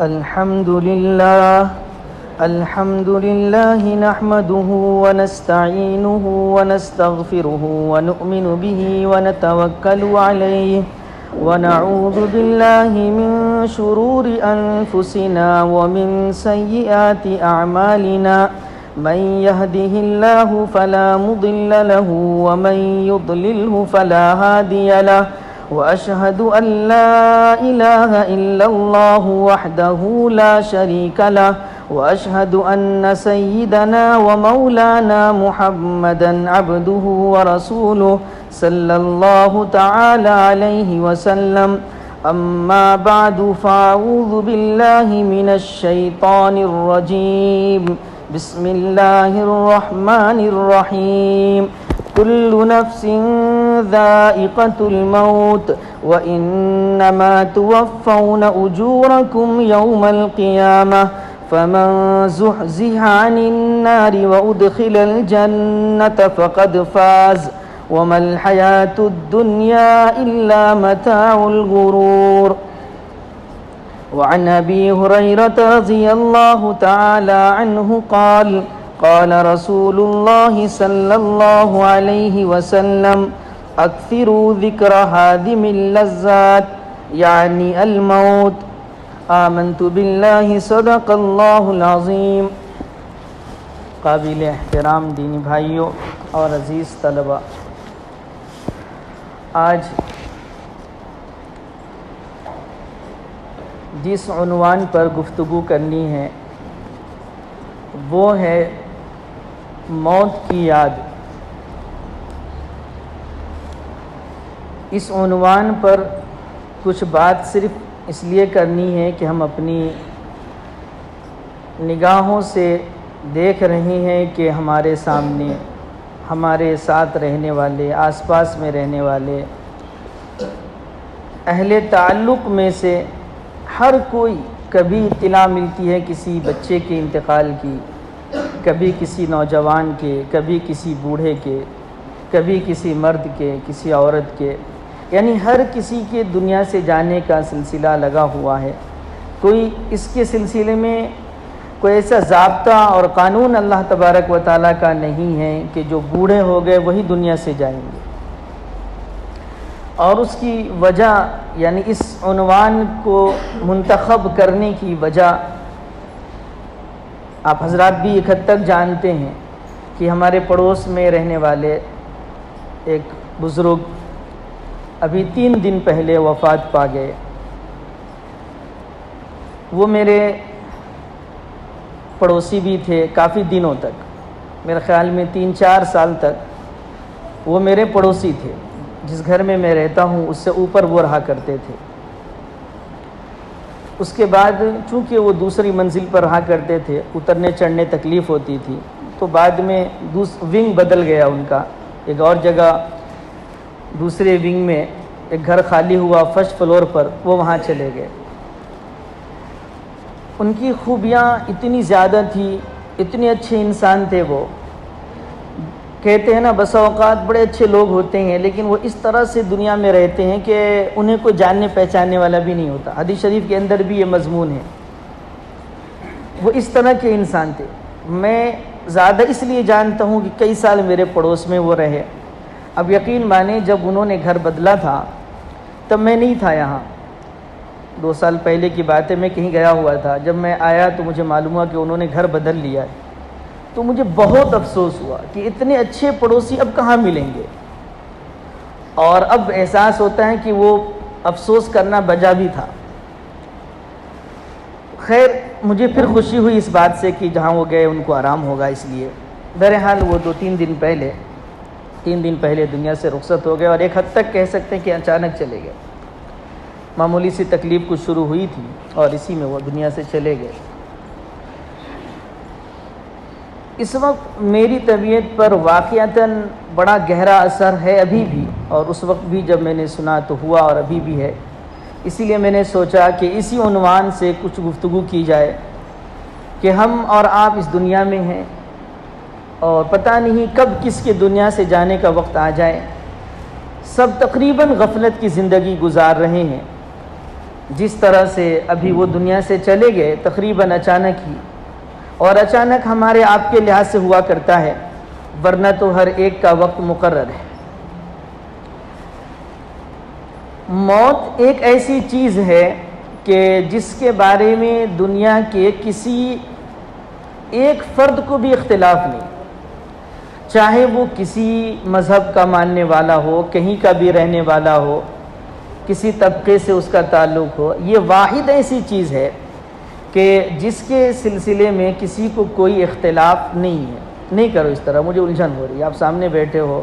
الحمد لله نحمده ونستعينه ونستغفره ونؤمن به ونتوكل عليه ونعوذ بالله من شرور أنفسنا ومن سيئات أعمالنا من يهده الله فلا مضل له ومن يضلله فلا هادي له وأشهد أن لا إله إلا الله وحده لا شريك له وأشهد أن سيدنا ومولانا محمدا عبده ورسوله صلى الله تعالى عليه وسلم أما بعد فأعوذ بالله من الشيطان الرجيم بسم الله الرحمن الرحيم كل نفس ذائقة الموت وإنما توفون أجوركم يوم القيامة فمن زحزح عن النار وأدخل الجنة فقد فاز وما الحياة الدنيا إلا متاع الغرور وعن أبي هريرة رضي الله تعالى عنه قال قال رسول الله صلى الله عليه وسلم اکثروا ذکر ہادم اللذات یعنی الموت آمنت باللہ صدق اللہ العظیم۔ قابل احترام دینی بھائیوں اور عزیز طلباء، آج جس عنوان پر گفتگو کرنی ہے وہ ہے موت کی یاد۔ اس عنوان پر کچھ بات صرف اس لیے کرنی ہے کہ ہم اپنی نگاہوں سے دیکھ رہے ہیں کہ ہمارے سامنے ہمارے ساتھ رہنے والے، آس پاس میں رہنے والے اہل تعلق میں سے ہر کوئی کبھی اطلاع ملتی ہے کسی بچے کے انتقال کی، کبھی کسی نوجوان کے، کبھی کسی بوڑھے کے، کبھی کسی مرد کے، کسی عورت کے، یعنی ہر کسی کے دنیا سے جانے کا سلسلہ لگا ہوا ہے۔ کوئی اس کے سلسلے میں کوئی ایسا ضابطہ اور قانون اللہ تبارک و تعالیٰ کا نہیں ہے کہ جو بوڑھے ہو گئے وہی دنیا سے جائیں گے۔ اور اس کی وجہ یعنی اس عنوان کو منتخب کرنے کی وجہ آپ حضرات بھی ایک حد تک جانتے ہیں کہ ہمارے پڑوس میں رہنے والے ایک بزرگ ابھی 3 دن پہلے وفات پا گئے۔ وہ میرے پڑوسی بھی تھے کافی دنوں تک، میرے خیال میں 3-4 سال تک وہ میرے پڑوسی تھے۔ جس گھر میں میں رہتا ہوں اس سے اوپر وہ رہا کرتے تھے۔ اس کے بعد چونکہ وہ دوسری منزل پر رہا کرتے تھے، اترنے چڑھنے تکلیف ہوتی تھی، تو بعد میں ونگ بدل گیا ان کا، ایک اور جگہ دوسرے ونگ میں ایک گھر خالی ہوا فرسٹ فلور پر، وہ وہاں چلے گئے۔ ان کی خوبیاں اتنی زیادہ تھی، اتنے اچھے انسان تھے۔ وہ کہتے ہیں نا بسا اوقات بڑے اچھے لوگ ہوتے ہیں لیکن وہ اس طرح سے دنیا میں رہتے ہیں کہ انہیں کوئی جاننے پہچاننے والا بھی نہیں ہوتا۔ حدیث شریف کے اندر بھی یہ مضمون ہے۔ وہ اس طرح کے انسان تھے۔ میں زیادہ اس لیے جانتا ہوں کہ کئی سال میرے پڑوس میں وہ رہے۔ اب یقین مانیں جب انہوں نے گھر بدلا تھا تب میں نہیں تھا یہاں، 2 سال پہلے کی بات ہے، میں کہیں گیا ہوا تھا۔ جب میں آیا تو مجھے معلوم ہوا کہ انہوں نے گھر بدل لیا ہے، تو مجھے بہت افسوس ہوا کہ اتنے اچھے پڑوسی اب کہاں ملیں گے، اور اب احساس ہوتا ہے کہ وہ افسوس کرنا بجا بھی تھا۔ خیر مجھے پھر خوشی ہوئی اس بات سے کہ جہاں وہ گئے ان کو آرام ہوگا، اس لیے بہرحال وہ 3 دن پہلے دنیا سے رخصت ہو گئے، اور ایک حد تک کہہ سکتے ہیں کہ اچانک چلے گئے۔ معمولی سی تکلیف کچھ شروع ہوئی تھی اور اسی میں وہ دنیا سے چلے گئے۔ اس وقت میری طبیعت پر واقعتاً بڑا گہرا اثر ہے ابھی بھی، اور اس وقت بھی جب میں نے سنا تو ہوا، اور ابھی بھی ہے۔ اسی لیے میں نے سوچا کہ اسی عنوان سے کچھ گفتگو کی جائے کہ ہم اور آپ اس دنیا میں ہیں اور پتہ نہیں کب کس کے دنیا سے جانے کا وقت آ جائے۔ سب تقریباً غفلت کی زندگی گزار رہے ہیں، جس طرح سے ابھی وہ دنیا سے چلے گئے تقریباً اچانک ہی، اور اچانک ہمارے آپ کے لحاظ سے ہوا کرتا ہے، ورنہ تو ہر ایک کا وقت مقرر ہے۔ موت ایک ایسی چیز ہے کہ جس کے بارے میں دنیا کے کسی ایک فرد کو بھی اختلاف نہیں، چاہے وہ کسی مذہب کا ماننے والا ہو، کہیں کا بھی رہنے والا ہو، کسی طبقے سے اس کا تعلق ہو، یہ واحد ایسی چیز ہے کہ جس کے سلسلے میں کسی کو کوئی اختلاف نہیں ہے۔ نہیں کرو اس طرح، مجھے الجھن ہو رہی ہے، آپ سامنے بیٹھے ہو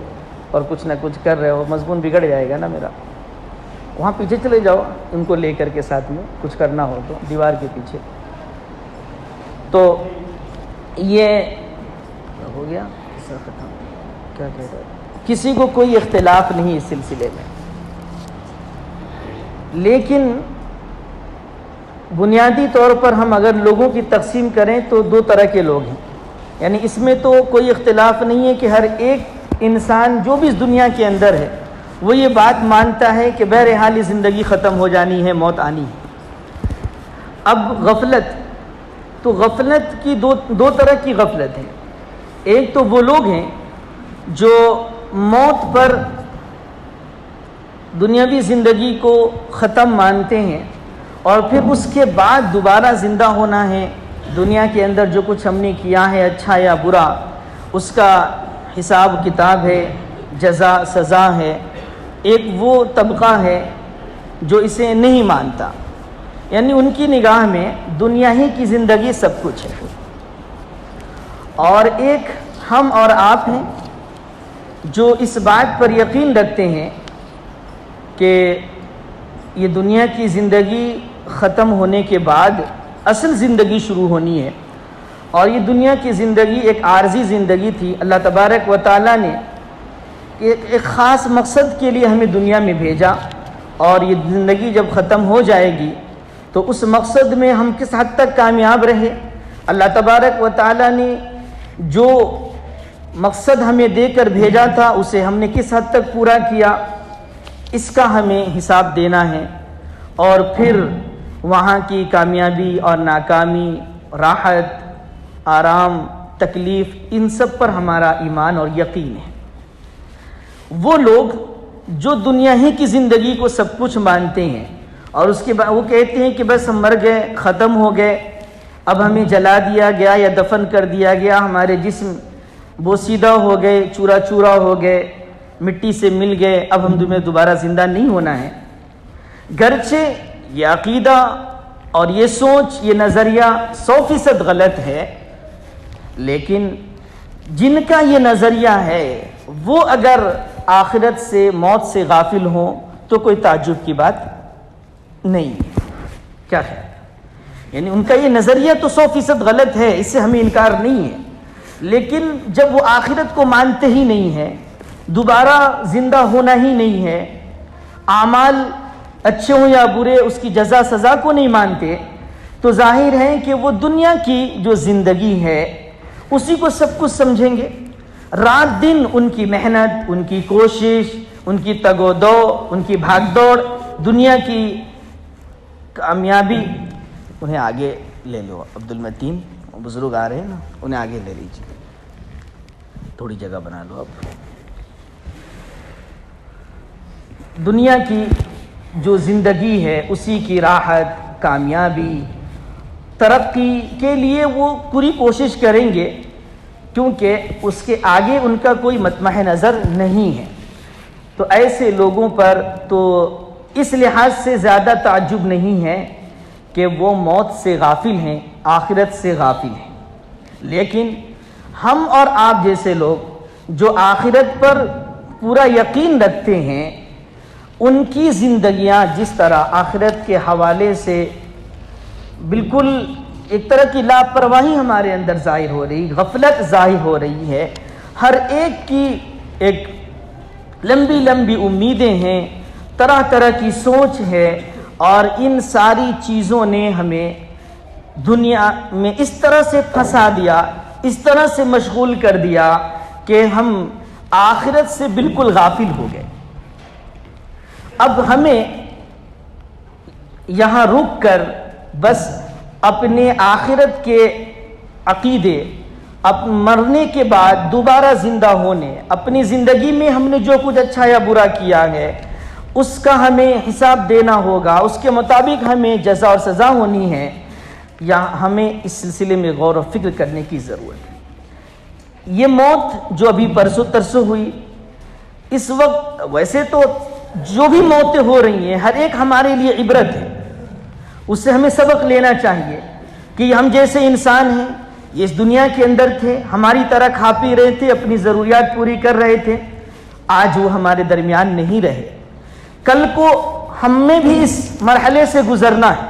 اور کچھ نہ کچھ کر رہے ہو، مضمون بگڑ جائے گا نا میرا۔ وہاں پیچھے چلے جاؤ، ان کو لے کر کے ساتھ میں کچھ کرنا ہو تو دیوار کے پیچھے۔ تو یہ ہو گیا ختم، کیا کہہ رہا ہے؟ کسی کو کوئی اختلاف نہیں اس سلسلے میں، لیکن بنیادی طور پر ہم اگر لوگوں کی تقسیم کریں تو دو طرح کے لوگ ہیں، یعنی اس میں تو کوئی اختلاف نہیں ہے کہ ہر ایک انسان جو بھی اس دنیا کے اندر ہے وہ یہ بات مانتا ہے کہ بہرحال یہ زندگی ختم ہو جانی ہے، موت آنی ہے۔ اب غفلت، تو غفلت کی دو طرح کی غفلت ہے۔ ایک تو وہ لوگ ہیں جو موت پر دنیاوی زندگی کو ختم مانتے ہیں اور پھر اس کے بعد دوبارہ زندہ ہونا ہے، دنیا کے اندر جو کچھ ہم نے کیا ہے اچھا یا برا اس کا حساب کتاب ہے، جزا سزا ہے۔ ایک وہ طبقہ ہے جو اسے نہیں مانتا، یعنی ان کی نگاہ میں دنیا ہی کی زندگی سب کچھ ہے۔ اور ایک ہم اور آپ ہیں جو اس بات پر یقین رکھتے ہیں کہ یہ دنیا کی زندگی ختم ہونے کے بعد اصل زندگی شروع ہونی ہے، اور یہ دنیا کی زندگی ایک عارضی زندگی تھی۔ اللہ تبارک و تعالیٰ نے ایک خاص مقصد کے لیے ہمیں دنیا میں بھیجا، اور یہ زندگی جب ختم ہو جائے گی تو اس مقصد میں ہم کس حد تک کامیاب رہے، اللہ تبارک و تعالیٰ نے جو مقصد ہمیں دے کر بھیجا تھا اسے ہم نے کس حد تک پورا کیا، اس کا ہمیں حساب دینا ہے۔ اور پھر وہاں کی کامیابی اور ناکامی، راحت، آرام، تکلیف، ان سب پر ہمارا ایمان اور یقین ہے۔ وہ لوگ جو دنیا ہی کی زندگی کو سب کچھ مانتے ہیں اور اس کے بعد وہ کہتے ہیں کہ بس ہم مر گئے، ختم ہو گئے، اب ہمیں جلا دیا گیا یا دفن کر دیا گیا، ہمارے جسم بوسیدہ ہو گئے، چورا چورا ہو گئے، مٹی سے مل گئے، اب ہم تمہیں دوبارہ زندہ نہیں ہونا ہے۔ گرچہ یہ عقیدہ اور یہ سوچ، یہ نظریہ 100% غلط ہے، لیکن جن کا یہ نظریہ ہے وہ اگر آخرت سے، موت سے غافل ہوں تو کوئی تعجب کی بات نہیں۔ کیا خیال ہے؟ یعنی ان کا یہ نظریہ تو 100% غلط ہے، اس سے ہمیں انکار نہیں ہے، لیکن جب وہ آخرت کو مانتے ہی نہیں ہے، دوبارہ زندہ ہونا ہی نہیں ہے، اعمال اچھے ہوں یا برے اس کی جزا سزا کو نہیں مانتے، تو ظاہر ہے کہ وہ دنیا کی جو زندگی ہے اسی کو سب کچھ سمجھیں گے۔ رات دن ان کی محنت، ان کی کوشش، ان کی تگ و دو، ان کی بھاگ دوڑ، دنیا کی کامیابی، انہیں آگے لے لو۔ عبد المتین بزرگ آ رہے ہیں نا، انہیں آگے لے لیجیے، تھوڑی جگہ بنا لو۔ اب دنیا کی جو زندگی ہے اسی کی راحت، کامیابی، ترقی کے لیے وہ پوری کوشش کریں گے، کیونکہ اس کے آگے ان کا کوئی مطمع نظر نہیں ہے۔ تو ایسے لوگوں پر تو اس لحاظ سے زیادہ تعجب نہیں ہے کہ وہ موت سے غافل ہیں، آخرت سے غافل ہیں۔ لیکن ہم اور آپ جیسے لوگ جو آخرت پر پورا یقین رکھتے ہیں، ان کی زندگیاں جس طرح آخرت کے حوالے سے بالکل ایک طرح کی لاپرواہی ہمارے اندر ظاہر ہو رہی، غفلت ظاہر ہو رہی ہے، ہر ایک کی ایک لمبی لمبی امیدیں ہیں، طرح طرح کی سوچ ہے، اور ان ساری چیزوں نے ہمیں دنیا میں اس طرح سے پھنسا دیا، اس طرح سے مشغول کر دیا کہ ہم آخرت سے بالکل غافل ہو گئے۔ اب ہمیں یہاں رک کر بس اپنے آخرت کے عقیدے، مرنے کے بعد دوبارہ زندہ ہونے، اپنی زندگی میں ہم نے جو کچھ اچھا یا برا کیا ہے اس کا ہمیں حساب دینا ہوگا، اس کے مطابق ہمیں جزا اور سزا ہونی ہے، یا ہمیں اس سلسلے میں غور و فکر کرنے کی ضرورت ہے۔ یہ موت جو ابھی پرسوں ترسوں ہوئی، اس وقت ویسے تو جو بھی موتیں ہو رہی ہیں ہر ایک ہمارے لیے عبرت ہے، اس سے ہمیں سبق لینا چاہیے کہ ہم جیسے انسان ہیں، یہ اس دنیا کے اندر تھے، ہماری طرح کھا پی رہے تھے، اپنی ضروریات پوری کر رہے تھے، آج وہ ہمارے درمیان نہیں رہے، کل کو ہم میں بھی اس مرحلے سے گزرنا ہے۔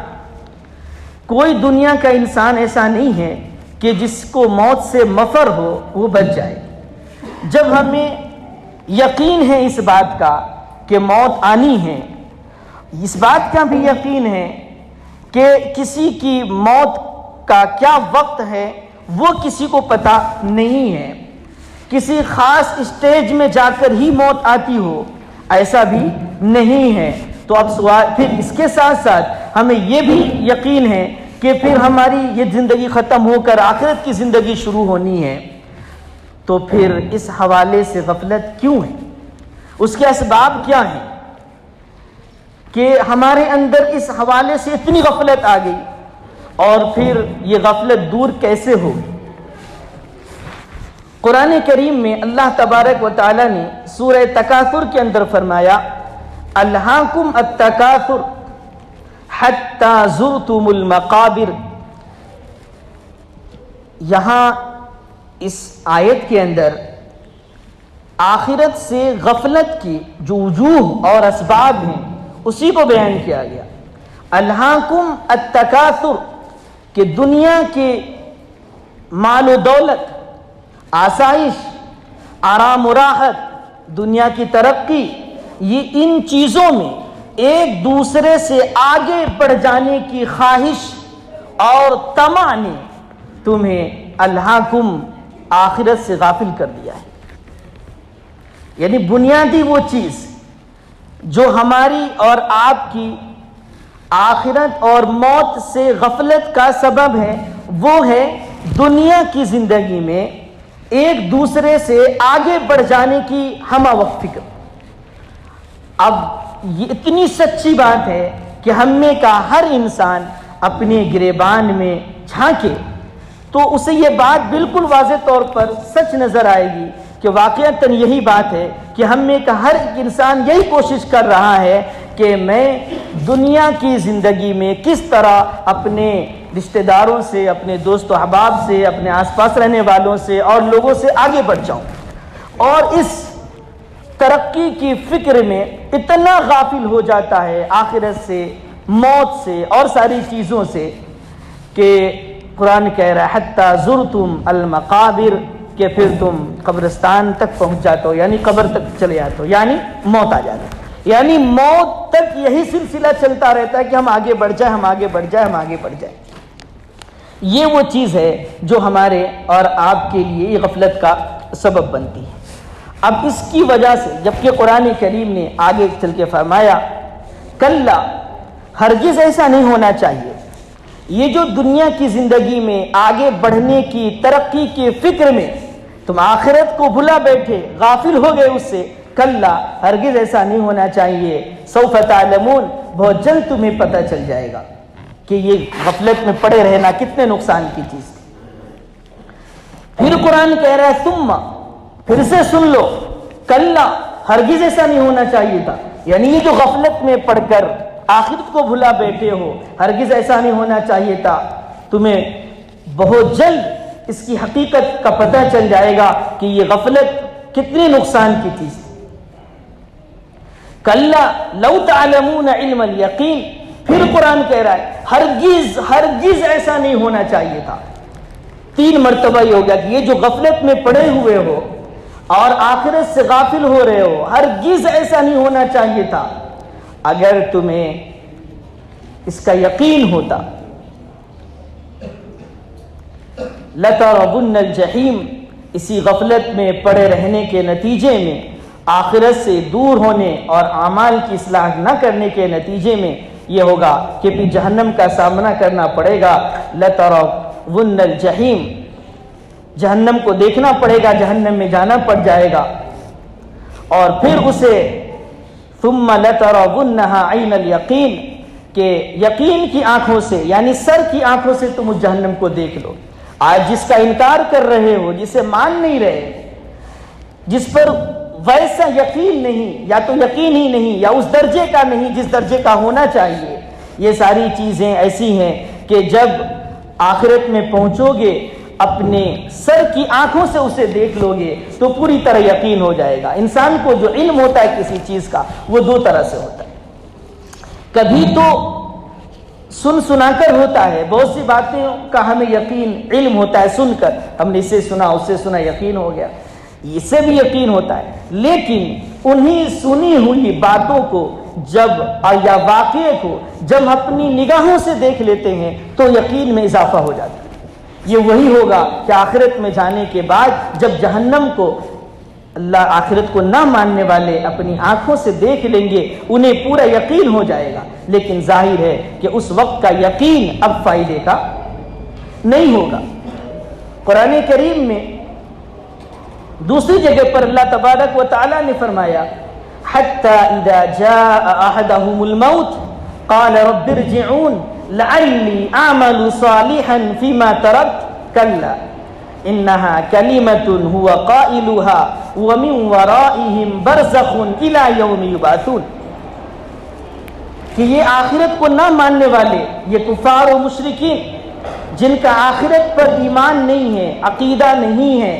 کوئی دنیا کا انسان ایسا نہیں ہے کہ جس کو موت سے مفر ہو وہ بچ جائے۔ جب ہمیں یقین ہے اس بات کا کہ موت آنی ہے، اس بات کا بھی یقین ہے کہ کسی کی موت کا کیا وقت ہے وہ کسی کو پتہ نہیں ہے، کسی خاص اسٹیج میں جا کر ہی موت آتی ہو ایسا بھی نہیں ہے، تو اب سوال پھر اس کے ساتھ ساتھ ہمیں یہ بھی یقین ہے کہ پھر ہماری یہ زندگی ختم ہو کر آخرت کی زندگی شروع ہونی ہے، تو پھر اس حوالے سے غفلت کیوں ہے؟ اس کے اسباب کیا ہیں کہ ہمارے اندر اس حوالے سے اتنی غفلت آ گئی، اور پھر یہ غفلت دور کیسے ہوگی؟ قرآن کریم میں اللہ تبارک و تعالی نے سورہ تکاثر کے اندر فرمایا الہاکم التکاثر حتی زرتم المقابر۔ یہاں اس آیت کے اندر آخرت سے غفلت کی جو وجوہ اور اسباب ہیں اسی کو بیان کیا گیا۔ الہاکم التکاثر کہ دنیا کے مال و دولت، آسائش، آرام و راحت، دنیا کی ترقی، یہ ان چیزوں میں ایک دوسرے سے آگے بڑھ جانے کی خواہش اور طمع نے تمہیں الہاکم آخرت سے غافل کر دیا ہے۔ یعنی بنیادی وہ چیز جو ہماری اور آپ کی آخرت اور موت سے غفلت کا سبب ہے، وہ ہے دنیا کی زندگی میں ایک دوسرے سے آگے بڑھ جانے کی ہمہ وقت فکر۔ اب یہ اتنی سچی بات ہے کہ ہم میں کا ہر انسان اپنے گریبان میں جھانکے تو اسے یہ بات بالکل واضح طور پر سچ نظر آئے گی کہ واقعتاً یہی بات ہے کہ ہم میں کا ہر انسان یہی کوشش کر رہا ہے کہ میں دنیا کی زندگی میں کس طرح اپنے رشتہ داروں سے، اپنے دوست و احباب سے، اپنے آس پاس رہنے والوں سے اور لوگوں سے آگے بڑھ جاؤں، اور اس ترقی کی فکر میں اتنا غافل ہو جاتا ہے آخرت سے، موت سے اور ساری چیزوں سے کہ قرآن کہہ رہا ہے حتی زرتم المقابر کہ پھر تم قبرستان تک پہنچ جاتے ہو، یعنی قبر تک چلے جاتے ہو، یعنی موت آ جاتی ہے۔ یعنی موت تک یہی سلسلہ چلتا رہتا ہے کہ ہم آگے بڑھ جائیں، ہم آگے بڑھ جائیں، ہم آگے بڑھ جائیں۔ یہ وہ چیز ہے جو ہمارے اور آپ کے لیے یہ غفلت کا سبب بنتی ہے۔ اب اس کی وجہ سے جبکہ قرآن کریم نے آگے چل کے فرمایا کلا، ہرگز ایسا نہیں ہونا چاہیے، یہ جو دنیا کی زندگی میں آگے بڑھنے کی ترقی کی فکر میں تم آخرت کو بھلا بیٹھے، غافل ہو گئے اس سے، کلا ہرگز ایسا نہیں ہونا چاہیے، سوف تعلمون بہت جلد تمہیں پتہ چل جائے گا کہ یہ غفلت میں پڑے رہنا کتنے نقصان کی چیز ہے۔ پھر قرآن کہہ رہا ہے ثم، پھر سے سن لو، کلا ہرگز ایسا نہیں ہونا چاہیے تھا، یعنی یہ جو غفلت میں پڑ کر آخرت کو بھلا بیٹھے ہو، ہرگز ایسا نہیں ہونا چاہیے تھا، تمہیں بہت جلد اس کی حقیقت کا پتہ چل جائے گا کہ یہ غفلت کتنی نقصان کی چیز ہے۔ کلا لو تعلمون علم الیقین، پھر قرآن کہہ رہا ہے ہرگز ہرگز ایسا نہیں ہونا چاہیے تھا، 3 مرتبہ یہ ہو گیا کہ یہ جو غفلت میں پڑے ہوئے ہو اور آخرت سے غافل ہو رہے ہو، ہرگز ایسا نہیں ہونا چاہیے تھا۔ اگر تمہیں اس کا یقین ہوتا، لَتَرَوُنَّ الْجَحِيمَ، اسی غفلت میں پڑے رہنے کے نتیجے میں، آخرت سے دور ہونے اور اعمال کی اصلاح نہ کرنے کے نتیجے میں یہ ہوگا کہ پھر جہنم کا سامنا کرنا پڑے گا. لَتَرَوُنَّ الْجَحِيمَ، جہنم کو دیکھنا پڑے گا، جہنم میں جانا پڑ جائے گا. اور پھر اسے ثُمَّ لَتَرَوُنَّهَا عَيْنَ الْيَقِينِ، کہ یقین کی آنکھوں سے یعنی سر کی آنکھوں سے تم اس جہنم کو دیکھ لو. آج جس کا انکار کر رہے ہو، جسے مان نہیں رہے، جس پر ویسا یقین نہیں، یا تو یقین ہی نہیں یا اس درجے کا نہیں جس درجے کا ہونا چاہیے، یہ ساری چیزیں ایسی ہیں کہ جب آخرت میں پہنچو گے اپنے سر کی آنکھوں سے اسے دیکھ لو گے تو پوری طرح یقین ہو جائے گا. انسان کو جو علم ہوتا ہے کسی چیز کا وہ دو طرح سے ہوتا ہے. کبھی تو سنا کر ہوتا ہے، بہت سی باتیں کا ہمیں یقین علم ہوتا ہے، سن کر ہم نے اسے سنا اس سے سنا یقین ہو گیا، اس سے بھی یقین ہوتا ہے. لیکن انہی سنی ہوئی باتوں کو جب یا واقعے کو جب اپنی نگاہوں سے دیکھ لیتے ہیں تو یقین میں اضافہ ہو جاتا ہے. یہ وہی ہوگا کہ آخرت میں جانے کے بعد جب جہنم کو اللہ آخرت کو نہ ماننے والے اپنی آنکھوں سے دیکھ لیں گے انہیں پورا یقین ہو جائے گا. لیکن ظاہر ہے کہ اس وقت کا یقین اب فائدے کا نہیں ہوگا. قرآن کریم میں دوسری جگہ پر اللہ تبارک و تعالی نے فرمایا حتی اذا جاء احدهم الموت قال رب ارجعون لعلی اعمل صالحا فيما تركت كلا انها كلمة هو قائلها ومن ورائهم برزخ الى يوم يبعثون. کہ یہ آخرت کو نہ ماننے والے، یہ کفار و مشرکین جن کا آخرت پر ایمان نہیں ہے، عقیدہ نہیں ہے،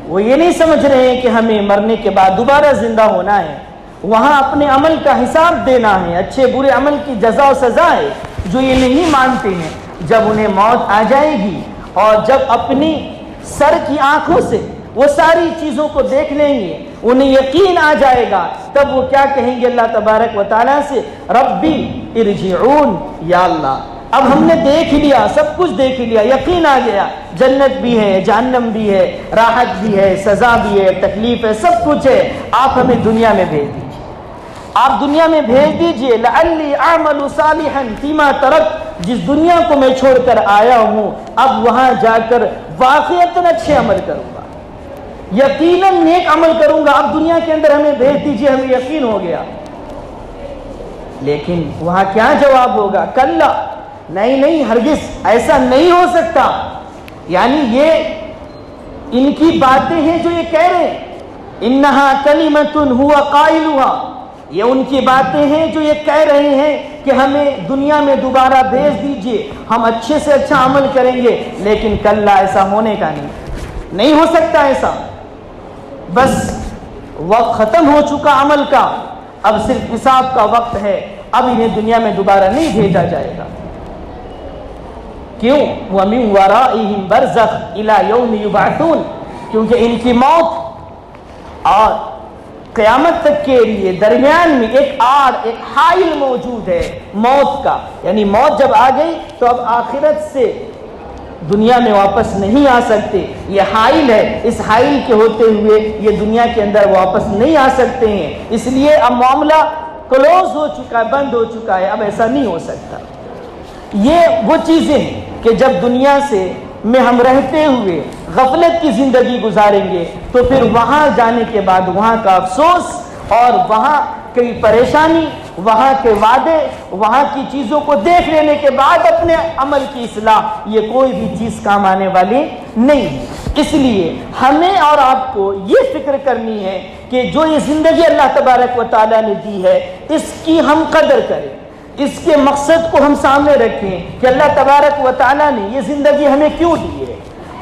وہ یہ نہیں سمجھ رہے ہیں کہ ہمیں مرنے کے بعد دوبارہ زندہ ہونا ہے، وہاں اپنے عمل کا حساب دینا ہے، اچھے برے عمل کی جزا و سزا ہے. جو یہ نہیں مانتے ہیں جب انہیں موت آ جائے گی اور جب اپنی سر کی آنکھوں سے وہ ساری چیزوں کو دیکھ لیں گے، انہیں یقین آ جائے گا، تب وہ کیا کہیں گے اللہ تبارک و تعالیٰ سے ربی ارجعون، یا اللہ اب ہم نے دیکھ لیا، سب کچھ دیکھ لیا، یقین آ گیا، جنت بھی ہے، جہنم بھی ہے، راحت بھی ہے، سزا بھی ہے، تکلیف ہے، سب کچھ ہے، آپ ہمیں دنیا میں بھیج دیجیے، آپ دنیا میں بھیج دیجئے لعلی اعمل صالحا فیما ترکت، جس دنیا کو میں چھوڑ کر آیا ہوں اب وہاں جا کر واقعتاً اچھے عمل کروں گا، یقیناً نیک عمل کروں گا، اب دنیا کے اندر ہمیں بھیج دیجئے، ہمیں یقین ہو گیا. لیکن وہاں کیا جواب ہوگا؟ کلا، نہیں ہرگز ایسا نہیں ہو سکتا. یعنی یہ ان کی باتیں ہیں جو یہ کہہ رہے ہیں، انہا کلمۃ هو قائلها، یہ ان کی باتیں ہیں جو یہ کہہ رہے ہیں کہ ہمیں دنیا میں دوبارہ بھیج دیجئے، ہم اچھے سے اچھا عمل کریں گے. لیکن کلا، ایسا ہونے کا نہیں ہو سکتا ایسا. بس وقت ختم ہو چکا عمل کا، اب صرف حساب کا وقت ہے، اب انہیں دنیا میں دوبارہ نہیں بھیجا جائے گا. کیوں؟ وَمِن وَرَائِهِمْ بَرْزَخٌ إِلَى يَوْمِ يُبْعَثُونَ، کیونکہ ان کی موت اور قیامت تک کے لیے درمیان میں ایک آڑ، ایک حائل موجود ہے موت کا. یعنی موت جب آ گئی تو اب آخرت سے دنیا میں واپس نہیں آ سکتے، یہ حائل ہے، اس حائل کے ہوتے ہوئے یہ دنیا کے اندر واپس نہیں آ سکتے ہیں. اس لیے اب معاملہ کلوز ہو چکا ہے، بند ہو چکا ہے، اب ایسا نہیں ہو سکتا. یہ وہ چیزیں ہیں کہ جب دنیا سے میں ہم رہتے ہوئے غفلت کی زندگی گزاریں گے تو پھر وہاں جانے کے بعد وہاں کا افسوس اور وہاں کی پریشانی، وہاں کے وعدے، وہاں کی چیزوں کو دیکھ لینے کے بعد اپنے عمل کی اصلاح، یہ کوئی بھی چیز کام آنے والی نہیں. اس لیے ہمیں اور آپ کو یہ فکر کرنی ہے کہ جو یہ زندگی اللہ تبارک و تعالیٰ نے دی ہے اس کی ہم قدر کریں، اس کے مقصد کو ہم سامنے رکھیں کہ اللہ تبارک و تعالیٰ نے یہ زندگی ہمیں کیوں دی ہے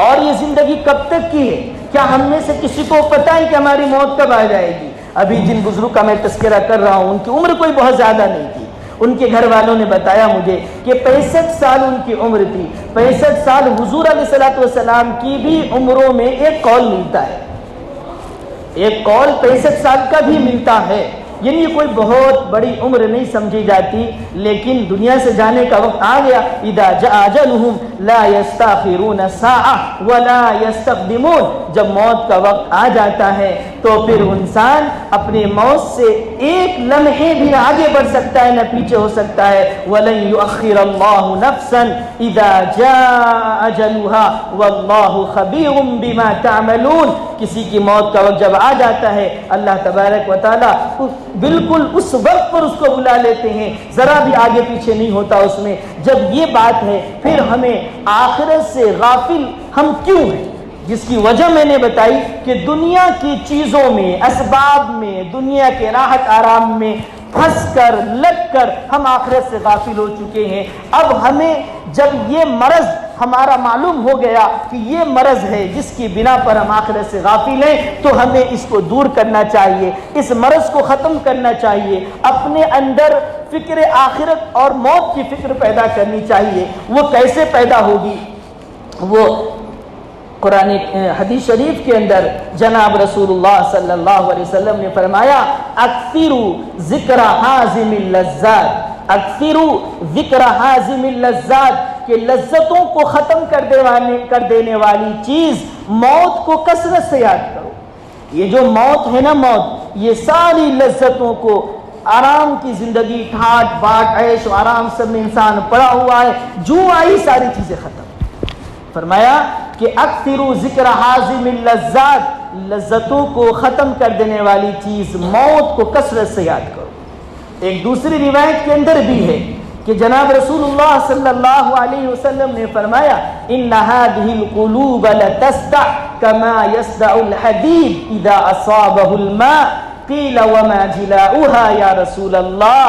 اور یہ زندگی کب تک کی ہے. کیا ہم میں سے کسی کو پتہ ہے کہ ہماری موت کب آ جائے گی؟ ابھی جن بزرگ کا میں تذکرہ کر رہا ہوں ان کی عمر کوئی بہت زیادہ نہیں تھی. ان کے گھر والوں نے بتایا مجھے کہ 65 سال ان کی عمر تھی. 65 سال حضور علیہ الصلوۃ والسلام کی بھی عمروں میں ایک قول ملتا ہے، ایک قول 65 سال کا بھی ملتا ہے. یعنی یہ کوئی بہت بڑی عمر نہیں سمجھی جاتی. لیکن دنیا سے جانے کا وقت آ گیا. اذا جاء اجلهم لا يستاخرون ساعة ولا يستقدمون. جب موت کا وقت آ جاتا ہے تو پھر انسان اپنے موت سے ایک لمحے بھی آگے بڑھ سکتا ہے نہ پیچھے ہو سکتا ہے. وَلَن يُؤَخِّرَ اللَّهُ نَفْسًا إِذَا جَاءَ أَجَلُهَا وَاللَّهُ خَبِيرٌ بِمَا تَعْمَلُونَ. کسی کی موت کا وقت جب آ جاتا ہے اللہ تبارک و تعالیٰ بالکل اس وقت پر اس کو بلا لیتے ہیں, ذرا بھی آگے پیچھے نہیں ہوتا اس میں. جب یہ بات ہے پھر ہمیں آخرت سے غافل ہم کیوں ہیں؟ جس کی وجہ میں نے بتائی کہ دنیا کی چیزوں میں, اسباب میں, دنیا کے راحت آرام میں پھنس کر لگ کر ہم آخرت سے غافل ہو چکے ہیں. اب ہمیں جب یہ مرض ہمارا معلوم ہو گیا کہ یہ مرض ہے جس کی بنا پر ہم آخرت سے غافل ہیں, تو ہمیں اس کو دور کرنا چاہیے, اس مرض کو ختم کرنا چاہیے, اپنے اندر فکر آخرت اور موت کی فکر پیدا کرنی چاہیے. وہ کیسے پیدا ہوگی؟ وہ قرآن حدیث شریف کے اندر جناب رسول اللہ صلی اللہ علیہ وسلم نے فرمایا اکثروا ذکر حازم اللذات, اکثروا ذکر حازم اللذات, کہ لذتوں کو ختم کر دینے والی چیز موت کو کثرت سے یاد کرو. یہ جو موت ہے نا, موت یہ ساری لذتوں کو, آرام کی زندگی, ٹھاٹ باٹ عیش و آرام سب میں انسان پڑا ہوا ہے, جو آئی ساری چیزیں ختم. فرمایا کہ اکثروا ذکر حازم اللذات, لذتوں کو ختم کر دینے والی چیز موت کو کثرت سے یاد کرو. ایک دوسری روایت کے اندر بھی ہے کہ جناب رسول اللہ صلی اللہ علیہ وسلم نے فرمایا ان هذه القلوب لتسدع كما يسدع الحديد اذا اصابه الماء قيل وما جلاؤها يا رسول الله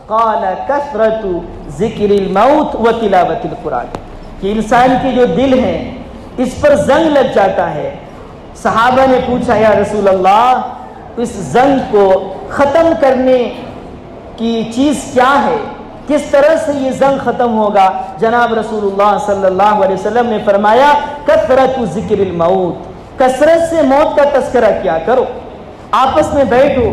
قال كثرة ذکر الموت وتلاوة القرآن. کہ انسان کے جو دل ہیں اس پر زنگ لگ جاتا ہے. صحابہ نے پوچھا یا رسول اللہ اس زنگ کو ختم کرنے کی چیز کیا ہے, کس طرح سے یہ زنگ ختم ہوگا؟ جناب رسول اللہ صلی اللہ علیہ وسلم نے فرمایا کثرت ذکر الموت, کثرت سے موت کا تذکرہ کیا کرو, آپس میں بیٹھو,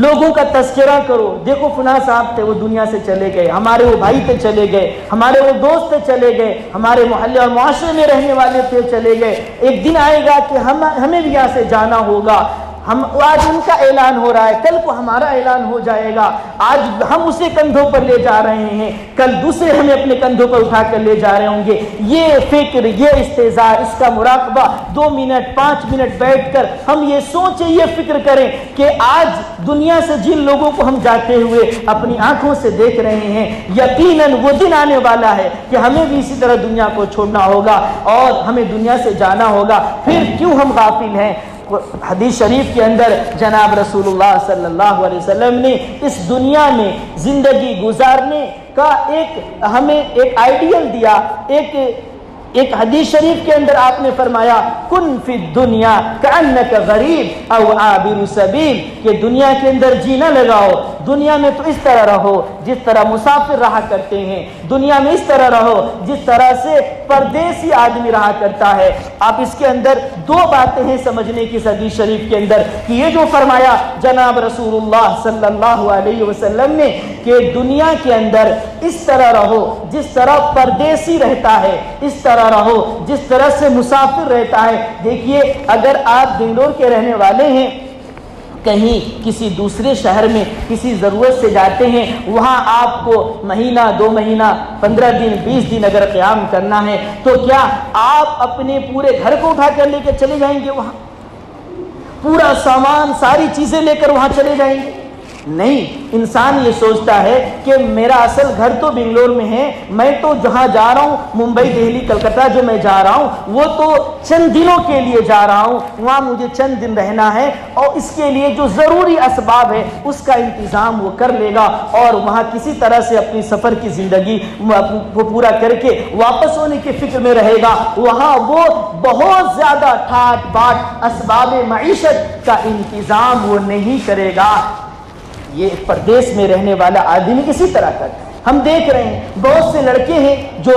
لوگوں کا تذکرہ کرو. دیکھو فلاں صاحب تھے وہ دنیا سے چلے گئے, ہمارے وہ بھائی تھے چلے گئے, ہمارے وہ دوست تھے چلے گئے, ہمارے محلے اور معاشرے میں رہنے والے تھے چلے گئے. ایک دن آئے گا کہ ہمیں بھی یہاں سے جانا ہوگا. آج ان کا اعلان ہو رہا ہے, کل کو ہمارا اعلان ہو جائے گا. آج ہم اسے کندھوں پر لے جا رہے ہیں, کل دوسرے ہمیں اپنے کندھوں پر اٹھا کر لے جا رہے ہوں گے. یہ فکر, یہ استحضار, اس کا مراقبہ 2 منٹ 5 منٹ بیٹھ کر ہم یہ سوچیں, یہ فکر کریں کہ آج دنیا سے جن لوگوں کو ہم جاتے ہوئے اپنی آنکھوں سے دیکھ رہے ہیں, یقیناً وہ دن آنے والا ہے کہ ہمیں بھی اسی طرح دنیا کو چھوڑنا ہوگا اور ہمیں دنیا سے جانا ہوگا. پھر کیوں ہم غافل ہیں؟ حدیث شریف کے اندر جناب رسول اللہ صلی اللہ علیہ وسلم نے اس دنیا میں زندگی گزارنے کا ہمیں ایک آئیڈیل دیا. ایک حدیث شریف کے اندر آپ نے فرمایا کن فی الدنیا کأنک غریب او عابر سبیل, کہ دنیا کے اندر جینا لگاؤ, دنیا میں تو اس طرح رہو جس طرح مسافر رہا کرتے ہیں, دنیا میں اس طرح رہو جس طرح سے پردیسی آدمی رہا کرتا ہے. آپ اس کے اندر 2 باتیں ہیں سمجھنے کی حدیث شریف کے اندر کہ یہ جو فرمایا جناب رسول اللہ صلی اللہ علیہ وسلم نے کہ دنیا کے اندر اس طرح رہو جس طرح پردیسی رہتا ہے, اس طرح رہو جس طرح سے مسافر رہتا ہے. دیکھیے اگر آپ بنگلور کے رہنے والے ہیں, کہیں کسی دوسرے شہر میں کسی ضرورت سے جاتے ہیں, وہاں آپ کو مہینہ 2 مہینہ 15 دن 20 دن اگر قیام کرنا ہے تو کیا آپ اپنے پورے گھر کو اٹھا کر لے کے چلے جائیں گے؟ وہاں پورا سامان ساری چیزیں لے کر وہاں چلے جائیں گے؟ نہیں. انسان یہ سوچتا ہے کہ میرا اصل گھر تو بنگلور میں ہے, میں تو جہاں جا رہا ہوں ممبئی دہلی کلکتہ جو میں جا رہا ہوں وہ تو چند دنوں کے لیے جا رہا ہوں, وہاں مجھے چند دن رہنا ہے اور اس کے لیے جو ضروری اسباب ہے اس کا انتظام وہ کر لے گا اور وہاں کسی طرح سے اپنی سفر کی زندگی وہ پورا کر کے واپس ہونے کی فکر میں رہے گا. وہاں وہ بہت زیادہ ٹھاٹ باٹ اسباب معیشت کا انتظام وہ نہیں کرے گا. یہ پردیس میں رہنے والا آدمی اسی طرح کا. ہم دیکھ رہے ہیں بہت سے لڑکے ہیں جو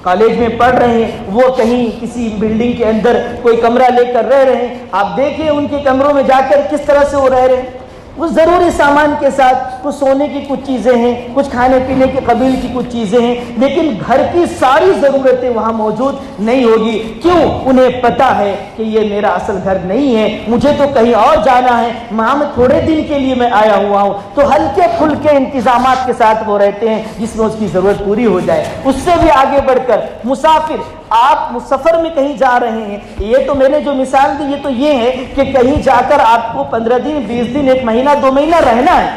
کالج میں پڑھ رہے ہیں, وہ کہیں کسی بلڈنگ کے اندر کوئی کمرہ لے کر رہ رہے ہیں. آپ دیکھیں ان کے کمروں میں جا کر کس طرح سے وہ رہ رہے ہیں. اس ضروری سامان کے ساتھ کچھ سونے کی کچھ چیزیں ہیں، کچھ کھانے پینے کے قبیل کی کچھ چیزیں ہیں، لیکن گھر کی ساری ضرورتیں وہاں موجود نہیں ہوگی۔ کیوں؟ انہیں پتا ہے کہ یہ میرا اصل گھر نہیں ہے، مجھے تو کہیں اور جانا ہے، میں تھوڑے دن کے لیے میں آیا ہوا ہوں۔ تو ہلکے پھلکے انتظامات کے ساتھ وہ رہتے ہیں جس میں اس کی ضرورت پوری ہو جائے۔ اس سے بھی آگے بڑھ کر مسافر، آپ سفر میں کہیں جا رہے ہیں، یہ تو میں نے جو مثال دی یہ تو یہ ہے کہ کہیں جا کر آپ کو 15 دن 20 دن 1 مہینہ 2 مہینہ رہنا ہے،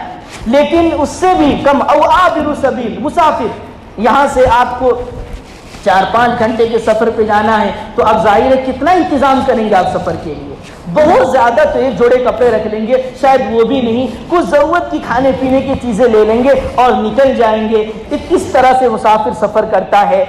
لیکن اس سے بھی کم او عابر سبیل مسافر، یہاں سے آپ کو 4-5 گھنٹے کے سفر پہ جانا ہے تو اب ظاہر ہے کتنا انتظام کریں گے آپ سفر کے لیے؟ بہت زیادہ تو 1 جوڑے کپڑے رکھ لیں گے، شاید وہ بھی نہیں، کچھ ضرورت کی کھانے پینے کی چیزیں لے لیں گے اور نکل جائیں گے۔ کس طرح سے مسافر سفر کرتا ہے؟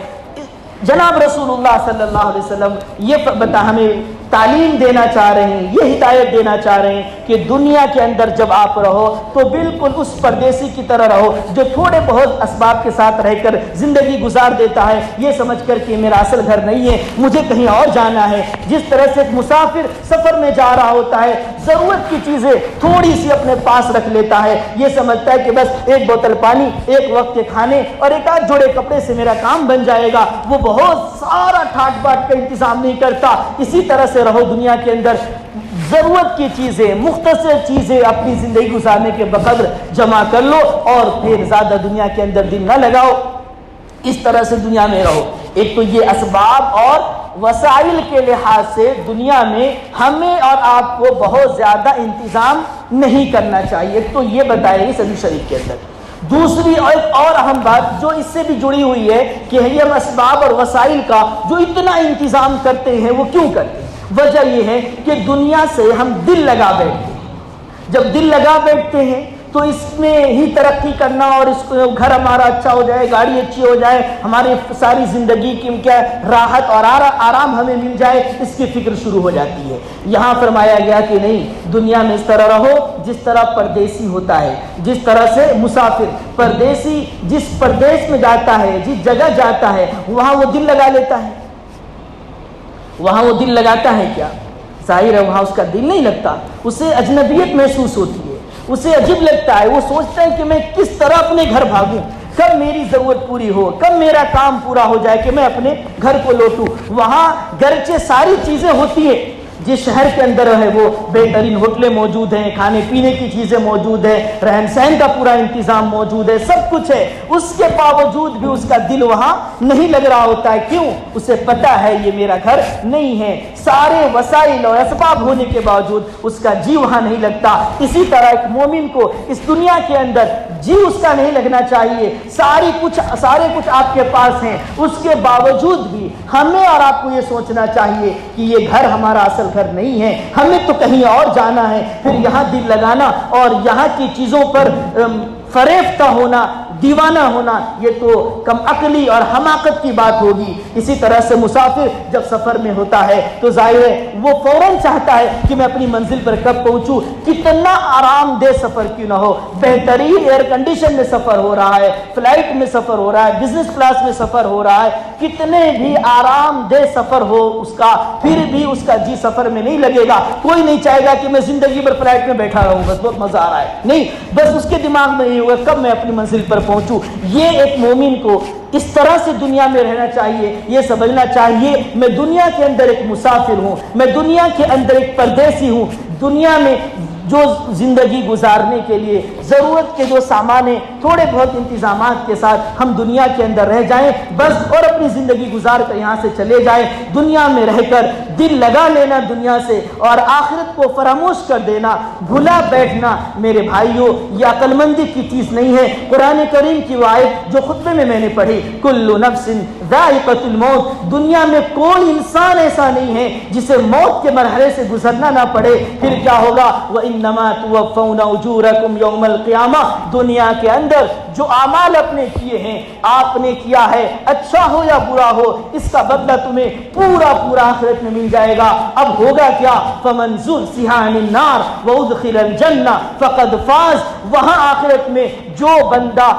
جناب رسول اللہ صلی اللہ علیہ وسلم یہ ہمیں تعلیم دینا چاہ رہے ہیں، یہ ہدایت دینا چاہ رہے ہیں کہ دنیا کے اندر جب آپ رہو تو بالکل اس پردیسی کی طرح رہو جو تھوڑے بہت اسباب کے ساتھ رہ کر زندگی گزار دیتا ہے، یہ سمجھ کر کہ میرا اصل گھر نہیں ہے، مجھے کہیں اور جانا ہے۔ جس طرح سے ایک مسافر سفر میں جا رہا ہوتا ہے، ضرورت کی چیزیں تھوڑی سی اپنے پاس رکھ لیتا ہے، یہ سمجھتا ہے کہ بس 1 بوتل پانی، 1 وقت کے کھانے اور 1 جوڑے کپڑے سے میرا کام بن جائے گا، وہ بہت سارا ٹھاٹ باٹ کا انتظام نہیں کرتا۔ اسی طرح سے رہو دنیا کے اندر، ضرورت کی چیزیں، مختصر چیزیں اپنی زندگی گزارنے کے بقدر جمع کر لو اور پھر زیادہ دنیا کے اندر دن نہ لگاؤ، اس طرح سے دنیا میں رہو۔ ایک تو یہ اسباب اور وسائل کے لحاظ سے دنیا میں ہمیں اور آپ کو بہت زیادہ انتظام نہیں کرنا چاہیے، تو یہ بتایا گی حدیث شریف کے اندر۔ دوسری اور اہم بات جو اس سے بھی جڑی ہوئی ہے کہ ہم اسباب اور وسائل کا جو اتنا انتظام کرتے ہیں وہ کیوں کرتے ہیں؟ وجہ یہ ہے کہ دنیا سے ہم دل لگا بیٹھتے ہیں۔ جب دل لگا بیٹھتے ہیں تو اس میں ہی ترقی کرنا اور اس کو گھر ہمارا اچھا ہو جائے، گاڑی اچھی ہو جائے، ہماری ساری زندگی کی کیا راحت اور آرام ہمیں مل جائے، اس کی فکر شروع ہو جاتی ہے۔ یہاں فرمایا گیا کہ نہیں، دنیا میں اس طرح رہو جس طرح پردیسی ہوتا ہے، جس طرح سے مسافر پردیسی جس پردیس میں جاتا ہے، جس جگہ جاتا ہے وہاں وہ دل لگا لیتا ہے۔ وہاں وہ دل لگاتا ہے کیا؟ ظاہر ہے وہاں اس کا دل نہیں لگتا، اسے اجنبیت محسوس ہوتی ہے، اسے عجیب لگتا ہے، وہ سوچتا ہے کہ میں کس طرح اپنے گھر بھاگوں، کب میری ضرورت پوری ہو، کب میرا کام پورا ہو جائے کہ میں اپنے گھر کو لوٹوں۔ وہاں گرچہ ساری چیزیں ہوتی ہیں، جس شہر کے اندر ہے وہ بہترین ہوٹلیں موجود ہیں، کھانے پینے کی چیزیں موجود ہیں، رہن سہن کا پورا انتظام موجود ہے، سب کچھ ہے، اس کے باوجود بھی اس کا دل وہاں نہیں لگ رہا ہوتا ہے۔ کیوں؟ اسے پتا ہے یہ میرا گھر نہیں ہے، سارے وسائل اور اسباب ہونے کے باوجود اس کا جی وہاں نہیں لگتا۔ اسی طرح ایک مومن کو اس دنیا کے اندر جی اس کا نہیں لگنا چاہیے، سارے کچھ آپ کے پاس ہیں، اس کے باوجود بھی ہمیں اور آپ کو یہ سوچنا چاہیے کہ یہ گھر ہمارا اصل گھر نہیں ہے، ہمیں تو کہیں اور جانا ہے۔ پھر یہاں دل لگانا اور یہاں کی چیزوں پر فریفتہ ہونا، دیوانہ ہونا، یہ تو کم عقلی اور حماقت کی بات ہوگی۔ اسی طرح سے مسافر جب سفر میں ہوتا ہے تو ظاہر ہے وہ فوراً چاہتا ہے کہ میں اپنی منزل پر کب پہنچوں، کتنا آرام دہ سفر کیوں نہ ہو، بہترین ایئر کنڈیشن میں سفر ہو رہا ہے، فلائٹ میں سفر ہو رہا ہے، بزنس کلاس میں سفر ہو رہا ہے، کتنے بھی آرام دہ سفر ہو اس کا، پھر بھی اس کا جی سفر میں نہیں لگے گا۔ کوئی نہیں چاہے گا کہ میں زندگی بھر فلائٹ میں بیٹھا رہوں، بس بہت مزہ آ رہا ہے، نہیں، بس اس کے دماغ میں یہ ہوگا کب میں اپنی منزل پر پہنچوں۔ یہ ایک مومن کو اس طرح سے دنیا میں رہنا چاہیے، یہ سمجھنا چاہیے میں دنیا کے اندر ایک مسافر ہوں، میں دنیا کے اندر ایک پردیسی ہوں، دنیا میں جو زندگی گزارنے کے لیے ضرورت کے جو سامان ہیں، تھوڑے بہت انتظامات کے ساتھ ہم دنیا کے اندر رہ جائیں بس، اور اپنی زندگی گزار کر یہاں سے چلے جائیں۔ دنیا میں رہ کر دل لگا لینا دنیا سے اور آخرت کو فراموش کر دینا، بھلا بیٹھنا، میرے بھائیوں یہ عقل مندی کی چیز نہیں ہے۔ قرآن کریم کی وہ آیت جو خطبے میں نے پڑھی، کل نفس ذائقۃ الموت، دنیا میں کوئی انسان ایسا نہیں ہے جسے موت کے مرحلے سے گزرنا نہ پڑے۔ پھر کیا ہوگا؟ وَإِنَّمَا تُوَفَّوْنَ أُجُورَكُمْ يَوْمَ الْقِيَامَةِ، دنیا کے اندر جو اعمال اپنے کیے ہیں، آپ نے کیا ہے، اچھا ہو یا برا ہو، اس کا بدلہ تمہیں پورا آخرت میں مل جائے گا۔ اب ہوگا کیا؟ فَمَنْ زُحْزِحَ عَنِ النَّارِ وَأُدْخِلَ الْجَنَّةَ فَقَدْ فَازَ، وہاں آخرت میں جو بندہ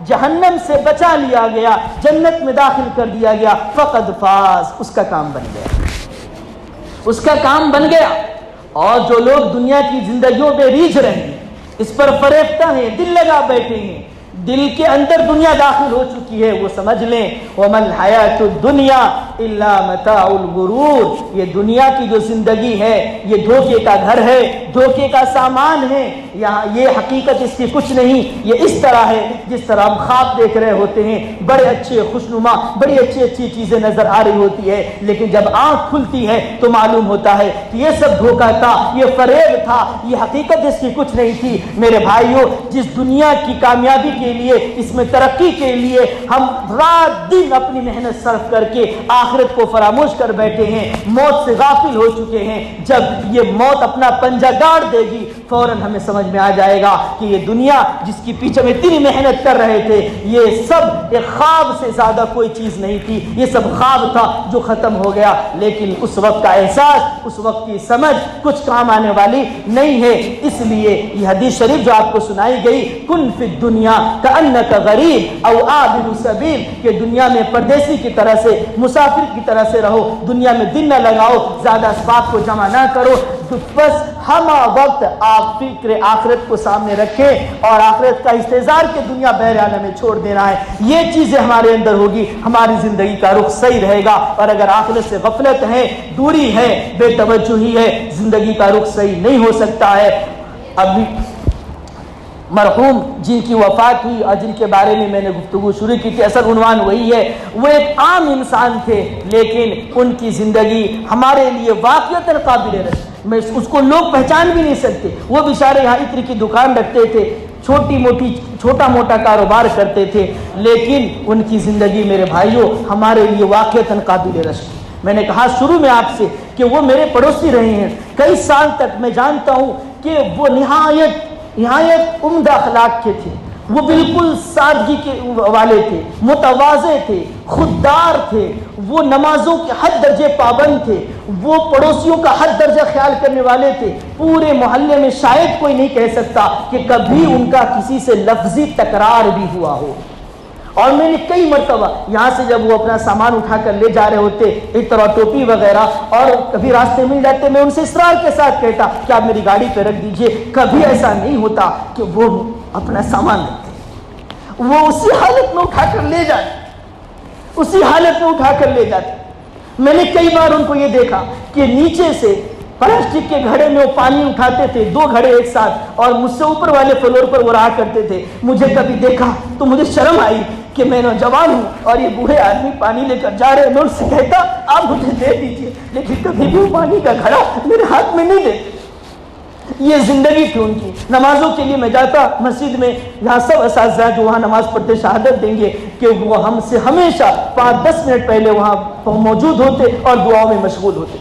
جہنم سے بچا لیا گیا، جنت میں داخل کر دیا گیا، فقد فاز، اس کا کام بن گیا، اس کا کام بن گیا۔ اور جو لوگ دنیا کی زندگیوں میں ریجھ رہے ہیں، اس پر فریفتہ ہیں، دل لگا بیٹھے ہیں، دل کے اندر دنیا داخل ہو چکی ہے، وہ سمجھ لیں وَمَا الْحَيَاةُ الدُّنْيَا إِلَّا مَتَاعُ الْغُرُورِ، یہ دنیا کی جو زندگی ہے یہ دھوکے کا گھر ہے، دھوکے کا سامان ہے، یہاں یہ حقیقت اس کی کچھ نہیں، یہ اس طرح ہے جس طرح ہم خواب دیکھ رہے ہوتے ہیں، بڑے اچھے خوشنما بڑی اچھی چیزیں نظر آ رہی ہوتی ہے، لیکن جب آنکھ کھلتی ہے تو معلوم ہوتا ہے کہ یہ سب دھوکہ تھا، یہ فریب تھا، یہ حقیقت اس کی کچھ نہیں تھی۔ میرے بھائیوں، جس دنیا کی کامیابی کے لیے، اس میں ترقی کے لیے ہم رات دن اپنی محنت صرف کر کے آخرت کو فراموش کر بیٹھے ہیں، موت سے غافل ہو چکے ہیں، جب یہ موت اپنا پنجہ گاڑ دے گی فوراً ہمیں سمجھ میں آ جائے گا کہ یہ دنیا جس کی پیچھے میں اتنی محنت کر رہے تھے، یہ سب ایک خواب سے زیادہ کوئی چیز نہیں تھی، یہ سب خواب تھا جو ختم ہو گیا۔ لیکن اس وقت کا احساس، اس وقت کی سمجھ کچھ کام آنے والی نہیں ہے۔ اس لیے یہ حدیث شریف جو آپ کو سنائی گئی، کن فی الدنیا کأنک غریب او عابر سبیل، کہ دنیا میں پردیسی کی طرح سے، مسافر کی طرح سے رہو، دنیا میں دن نہ لگاؤ، زیادہ اسباب کو جمع نہ کرو، بس ہمہ وقت آپ فکر آخرت کو سامنے رکھیں اور آخرت کا انتظار کے دنیا بہر عالم میں چھوڑ دینا ہے۔ یہ چیزیں ہمارے اندر ہوگی، ہماری زندگی کا رخ صحیح رہے گا، اور اگر آخرت سے غفلت ہے، دوری ہے، بے توجہی ہے، زندگی کا رخ صحیح نہیں ہو سکتا ہے۔ ابھی مرحوم جن کی وفات ہوئی اور جن کے بارے میں میں نے گفتگو شروع کی تھی، اصل عنوان وہی ہے، وہ ایک عام انسان تھے لیکن ان کی زندگی ہمارے لیے واقعتاً قابل رشک، میں اس کو لوگ پہچان بھی نہیں سکتے۔ وہ بیچارے یہاں عطر کی دکان رکھتے تھے، چھوٹا موٹا کاروبار کرتے تھے، لیکن ان کی زندگی میرے بھائیوں ہمارے لیے واقعتاً قابل رشک۔ میں نے کہا شروع میں آپ سے کہ وہ میرے پڑوسی رہے ہیں کئی سال تک، میں جانتا ہوں کہ وہ نہایت عمدہ اخلاق کے تھے، وہ بالکل سادگی کے والے تھے، متواضع تھے، خوددار تھے، وہ نمازوں کے حد درجے پابند تھے، وہ پڑوسیوں کا حد درجہ خیال کرنے والے تھے۔ پورے محلے میں شاید کوئی نہیں کہہ سکتا کہ کبھی ان کا کسی سے لفظی تکرار بھی ہوا ہو۔ اور میں نے کئی مرتبہ یہاں سے جب وہ اپنا سامان اٹھا کر لے جا رہے ہوتے، ایک طرح ٹوپی وغیرہ، اور کبھی راستے مل جاتے، میں ان سے اصرار کے ساتھ کہتا کہ آپ میری گاڑی پہ رکھ دیجئے۔ کبھی ایسا نہیں ہوتا کہ وہ اپنا سامان رکھتے، وہ اسی حالت میں اٹھا کر لے جاتے، اسی حالت میں اٹھا کر لے جاتے۔ میں نے کئی بار ان کو یہ دیکھا کہ نیچے سے پلاسٹک کے گھڑے میں وہ پانی اٹھاتے تھے، 2 گھڑے ایک ساتھ، اور مجھ سے اوپر والے فلور پر وہ رہا کرتے تھے۔ مجھے کبھی دیکھا تو مجھے شرم آئی کہ میں نوجوان ہوں اور یہ بوڑھے آدمی پانی لے کر جا رہے ہیں، میں ان سے کہتا آپ مجھے دے دیجیے، لیکن کبھی بھی وہ پانی کا گھڑا میرے ہاتھ میں نہیں دیتے۔ یہ زندگی تھی ان کی۔ نمازوں کے لیے میں جاتا مسجد میں، یہاں سب اساتذہ جو وہاں نماز پڑھتے شہادت دیں گے کہ وہ ہم سے ہمیشہ 5-10 منٹ پہلے وہاں موجود ہوتے اور دعاؤں میں مشغول ہوتے۔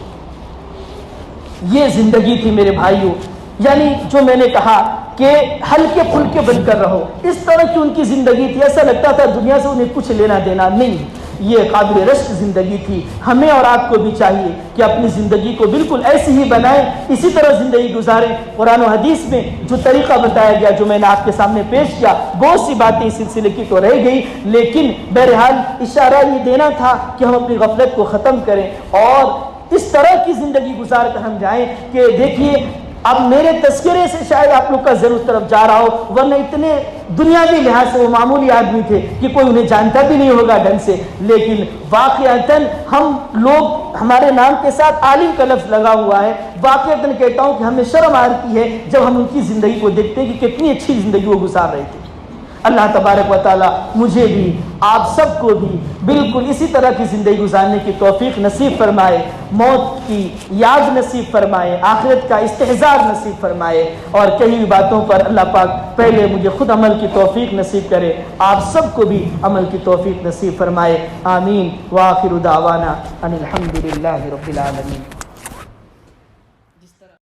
یہ زندگی تھی میرے بھائیوں، یعنی جو میں نے کہا کہ ہلکے پھلکے بن کر رہو، اس طرح کی ان کی زندگی تھی۔ ایسا لگتا تھا دنیا سے انہیں کچھ لینا دینا نہیں۔ یہ قابل رشک زندگی تھی۔ ہمیں اور آپ کو بھی چاہیے کہ اپنی زندگی کو بالکل ایسی ہی بنائیں، اسی طرح زندگی گزاریں۔ قرآن و حدیث میں جو طریقہ بتایا گیا، جو میں نے آپ کے سامنے پیش کیا، بہت سی باتیں اس سلسلے کی تو رہ گئی، لیکن بہرحال اشارہ یہ دینا تھا کہ ہم اپنی غفلت کو ختم کریں اور اس طرح کی زندگی گزار کر ہم جائیں کہ دیکھیے اب میرے تذکرے سے شاید آپ لوگ کا ذہن اس طرف جا رہا ہو، ورنہ اتنے دنیاوی لحاظ سے وہ معمولی آدمی تھے کہ کوئی انہیں جانتا بھی نہیں ہوگا ڈھنگ سے، لیکن واقعتاً ہم لوگ، ہمارے نام کے ساتھ عالم کا لفظ لگا ہوا ہے۔ واقعتاً کہتا ہوں کہ ہمیں شرم آتی ہے جب ہم ان کی زندگی کو دیکھتے ہیں کہ کتنی اچھی زندگی وہ گزار رہے تھے۔ اللہ تبارک و تعالی مجھے بھی آپ سب کو بھی بالکل اسی طرح کی زندگی گزارنے کی توفیق نصیب فرمائے، موت کی یاد نصیب فرمائے، آخرت کا استحضار نصیب فرمائے، اور کئی بھی باتوں پر اللہ پاک پہلے مجھے خود عمل کی توفیق نصیب کرے، آپ سب کو بھی عمل کی توفیق نصیب فرمائے۔ آمین۔ وآخر دعوانا ان الحمد للہ رب العالمین۔